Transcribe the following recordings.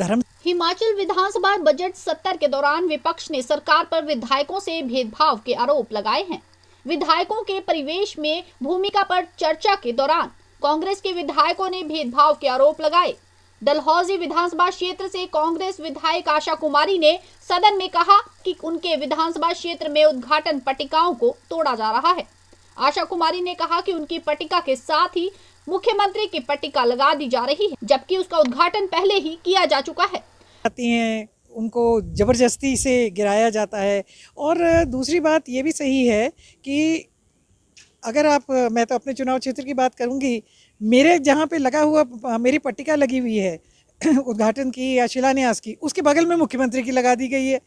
धर्म। हिमाचल विधानसभा बजट सत्र के दौरान विपक्ष ने सरकार पर विधायकों से भेदभाव के आरोप लगाए हैं। विधायकों के परिवेश में भूमिका पर चर्चा के दौरान कांग्रेस के विधायकों ने भेदभाव के आरोप लगाए। डलहौजी विधानसभा क्षेत्र से कांग्रेस विधायक आशा कुमारी ने सदन में कहा कि उनके विधानसभा क्षेत्र में उद्घाटन पट्टिकाओं को तोड़ा जा रहा है। आशा कुमारी ने कहा कि उनकी पट्टिका के साथ ही मुख्यमंत्री की पट्टिका लगा दी जा रही है, जबकि उसका उद्घाटन पहले ही किया जा चुका है। आती हैं, उनको ज़बरदस्ती से गिराया जाता है। और दूसरी बात ये भी सही है कि अगर मैं तो अपने चुनाव क्षेत्र की बात करूंगी, मेरे जहाँ पे लगा हुआ मेरी पट्टिका लगी हुई है उद्घाटन की या शिलान्यास की, उसके बगल में मुख्यमंत्री की लगा दी गई है।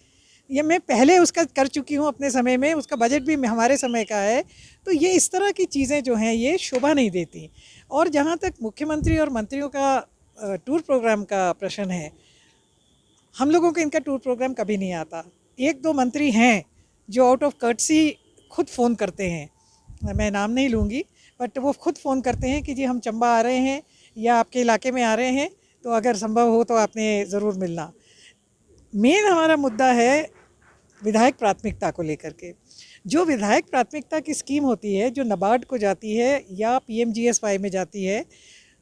ये मैं पहले उसका कर चुकी हूँ अपने समय में, उसका बजट भी हमारे समय का है। तो ये इस तरह की चीज़ें जो हैं ये शोभा नहीं देती। और जहाँ तक मुख्यमंत्री और मंत्रियों का टूर प्रोग्राम का प्रश्न है, हम लोगों को इनका टूर प्रोग्राम कभी नहीं आता। एक दो मंत्री हैं जो आउट ऑफ कर्टसी खुद फ़ोन करते हैं, मैं नाम नहीं लूँगी, बट वो खुद फ़ोन करते हैं कि जी हम चंबा आ रहे हैं या आपके इलाके में आ रहे हैं, तो अगर संभव हो तो आपने ज़रूर मिलना। मेन हमारा मुद्दा है विधायक प्राथमिकता को लेकर के। जो विधायक प्राथमिकता की स्कीम होती है, जो नाबार्ड को जाती है या PMGSY में जाती है,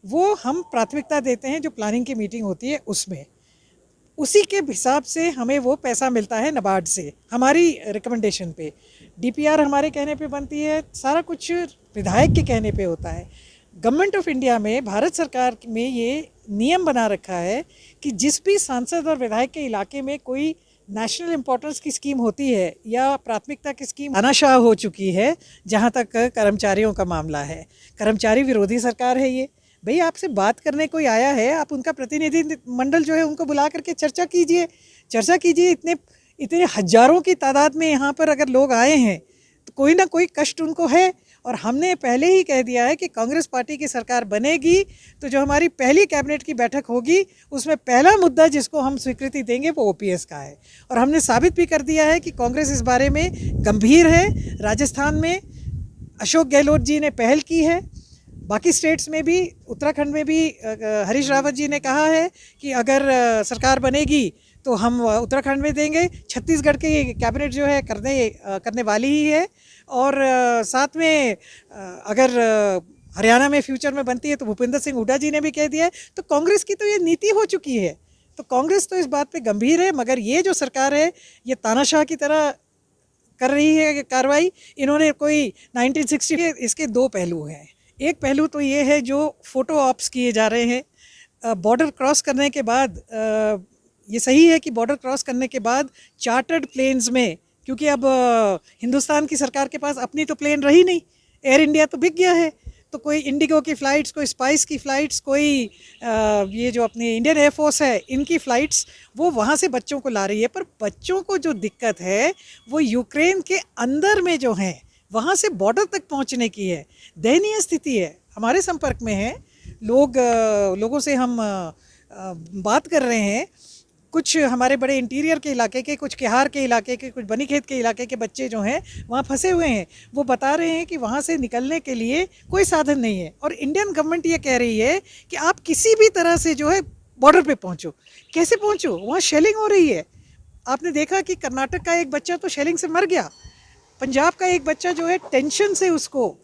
वो हम प्राथमिकता देते हैं जो प्लानिंग की मीटिंग होती है उसमें। उसी के हिसाब से हमें वो पैसा मिलता है नाबार्ड से, हमारी रिकमेंडेशन पे। DPR हमारे कहने पे बनती है, सारा कुछ विधायक के कहने पे होता है। गवर्नमेंट ऑफ इंडिया में, भारत सरकार में ये नियम बना रखा है कि जिस भी सांसद और विधायक के इलाके में कोई नेशनल इम्पोर्टेंस की स्कीम होती है या प्राथमिकता की स्कीम तानाशाह हो चुकी है। जहाँ तक कर्मचारियों का मामला है, कर्मचारी विरोधी सरकार है ये। भाई आपसे बात करने कोई आया है, आप उनका प्रतिनिधि मंडल जो है उनको बुला करके चर्चा कीजिए। इतने हजारों की तादाद में यहाँ पर अगर लोग आए हैं तो कोई ना कोई कष्ट उनको है। और हमने पहले ही कह दिया है कि कांग्रेस पार्टी की सरकार बनेगी तो जो हमारी पहली कैबिनेट की बैठक होगी उसमें पहला मुद्दा जिसको हम स्वीकृति देंगे वो OPS का है। और हमने साबित भी कर दिया है कि कांग्रेस इस बारे में गंभीर है। राजस्थान में अशोक गहलोत जी ने पहल की है, बाकी स्टेट्स में भी, उत्तराखंड में भी हरीश रावत जी ने कहा है कि अगर सरकार बनेगी तो हम उत्तराखंड में देंगे। छत्तीसगढ़ की कैबिनेट जो है करने वाली ही है। और साथ में अगर हरियाणा में फ्यूचर में बनती है तो भूपेंद्र सिंह हुड्डा जी ने भी कह दिया है। तो कांग्रेस की तो ये नीति हो चुकी है। तो कांग्रेस तो इस बात पे गंभीर है, मगर ये जो सरकार है ये तानाशाह की तरह कर रही है कार्रवाई। इन्होंने कोई 1960 के, इसके दो पहलू हैं। एक पहलू तो ये है जो फोटो ऑप्स किए जा रहे हैं बॉर्डर क्रॉस करने के बाद। ये सही है कि बॉर्डर क्रॉस करने के बाद चार्टर्ड प्लेन्स में, क्योंकि अब हिंदुस्तान की सरकार के पास अपनी तो प्लेन रही नहीं, एयर इंडिया तो बिक गया है, तो कोई इंडिगो की फ़्लाइट्स, कोई स्पाइस की फ़्लाइट्स, कोई ये जो अपनी इंडियन एयरफोर्स है इनकी फ़्लाइट्स वो वहाँ से बच्चों को ला रही है। पर बच्चों को जो दिक्कत है वो यूक्रेन के अंदर में जो हैं वहाँ से बॉर्डर तक पहुँचने की है। दयनीय स्थिति है, हमारे संपर्क में है लोगों से हम बात कर रहे हैं। कुछ हमारे बड़े इंटीरियर के इलाके के, कुछ किहार के इलाके के, कुछ बनीखेत के इलाके के बच्चे जो हैं वहाँ फंसे हुए हैं। वो बता रहे हैं कि वहाँ से निकलने के लिए कोई साधन नहीं है। और इंडियन गवर्नमेंट ये कह रही है कि आप किसी भी तरह से जो है बॉर्डर पे पहुँचो। कैसे पहुँचो? वहाँ शेलिंग हो रही है। आपने देखा कि कर्नाटक का एक बच्चा तो शेलिंग से मर गया। पंजाब का एक बच्चा जो है टेंशन से, उसको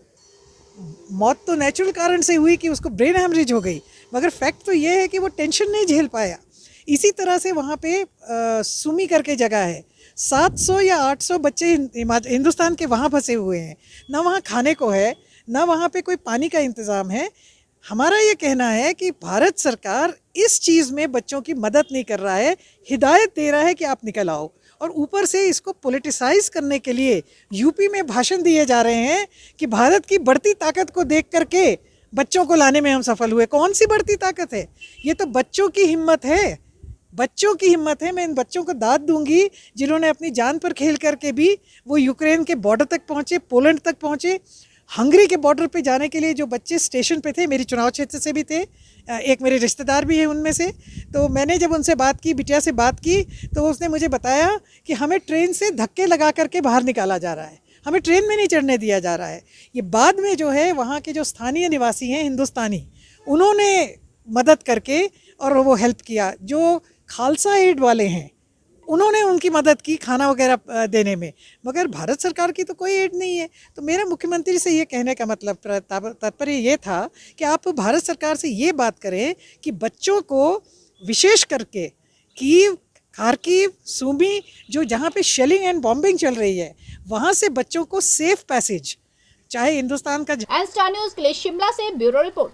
मौत तो नेचुरल कारण से हुई कि उसको ब्रेन हेमरेज हो गई, मगर फैक्ट तो ये है कि वो टेंशन नहीं झेल पाया। इसी तरह से वहाँ पे सुमी करके जगह है, 700 या 800 बच्चे हिंदुस्तान के वहाँ फंसे हुए हैं। ना वहाँ खाने को है, ना वहाँ पे कोई पानी का इंतज़ाम है। हमारा ये कहना है कि भारत सरकार इस चीज़ में बच्चों की मदद नहीं कर रहा है, हिदायत दे रहा है कि आप निकल आओ। और ऊपर से इसको पॉलिटिसाइज करने के लिए यूपी में भाषण दिए जा रहे हैं कि भारत की बढ़ती ताकत को देख करके बच्चों को लाने में हम सफल हुए। कौन सी बढ़ती ताकत है? ये तो बच्चों की हिम्मत है, बच्चों की हिम्मत है। मैं इन बच्चों को दाद दूंगी जिन्होंने अपनी जान पर खेल करके भी वो यूक्रेन के बॉर्डर तक पहुँचे, पोलैंड तक पहुँचे। हंगरी के बॉर्डर पे जाने के लिए जो बच्चे स्टेशन पे थे, मेरी चुनाव क्षेत्र से भी थे, एक मेरे रिश्तेदार भी हैं उनमें से। तो मैंने जब उनसे बात की, बिटिया से बात की, तो उसने मुझे बताया कि हमें ट्रेन से धक्के लगा करके बाहर निकाला जा रहा है, हमें ट्रेन में नहीं चढ़ने दिया जा रहा है। ये बाद में जो है वहाँ के जो स्थानीय निवासी हैं हिंदुस्तानी, उन्होंने मदद करके और वो हेल्प किया। जो खालसा एड वाले हैं, उन्होंने उनकी मदद की खाना वगैरह देने में, मगर भारत सरकार की तो कोई एड नहीं है। तो मेरा मुख्यमंत्री से ये कहने का मतलब तात्पर्य ये था कि आप भारत सरकार से ये बात करें कि बच्चों को विशेष करके कीव, खार्किव, सूमी, जो जहाँ पे शेलिंग एंड बॉम्बिंग चल रही है, वहाँ से बच्चों को सेफ पैसेज, चाहे हिंदुस्तान का एन स्टार न्यूज के लिए शिमला से ब्यूरो रिपोर्ट।